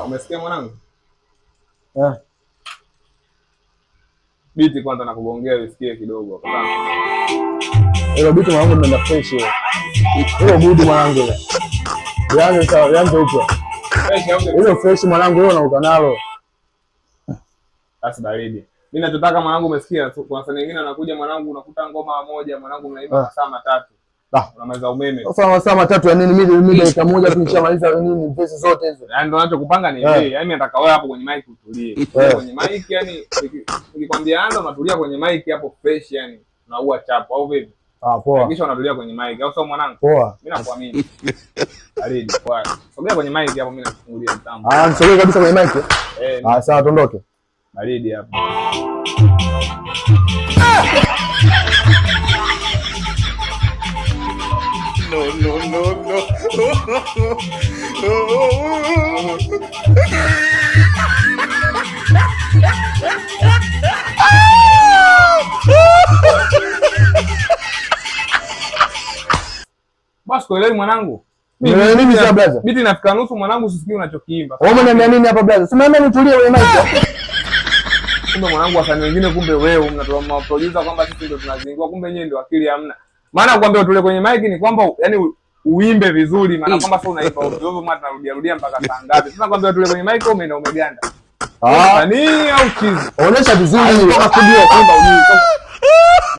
Umesikia mwanangu? Eh. Biti kwanza nakugongea usikie kidogo. Hilo biti mwanangu mnaenda fresh hiyo. Hilo biti mwanangu. Yanze upya. Hilo fresh mwanangu wewe unauka nalo. Basi baridi. Mimi nataka mwanangu, umesikia? Kwa sababu nyingine anakuja mwanangu, unakuta ngoma moja mwanangu mnaimba masaa matatu. Unamaliza umeme. Sasa masaa matatu ya nini? Mimi dakika moja tu nishamaliza nini pesa zote hizo. Yaani ndio ninachokupanga ni yeye. Yaani nataka wewe hapo kwenye mic utulie. Kwenye mic yani nikikwambia anza unatulia kwenye mic hapo fresh yani. Unaua chapo au vipi? Poa. Kisha unatulia kwenye mic au sio mwanangu? Poa. Mimi nakuamini. Baridi. Poa. Sogea kwenye mic hapo, mimi nakufungulia mtambo. Nisogee kabisa kwenye mic. Sawa tuondoke. Baridi hapo. No. Basi kuelewi mwanangu. Nini sasa brother? Biti nafika nusu mwanangu, usisikii unachokiimba. Wewe unaniambia nini hapa brother? Simama nitulie kwenye mic. Kumbe mwanangu, wasanii wengine kumbe wewe mnatoa maproducer kwamba sisi ndio tunazingua, kumbe nyewe ndio akili hamna. Maana nakwambia utule kwenye mic ni kwamba yani uimbe vizuri, maana kwamba sasa unaimba ovyo ovyo, mara tunarudia mpaka saa ngapi? Sasa nakwambia utule kwenye mic umeenda umeganda. Nini au chizi? Onyesha vizuri kama studio kuimba ujui.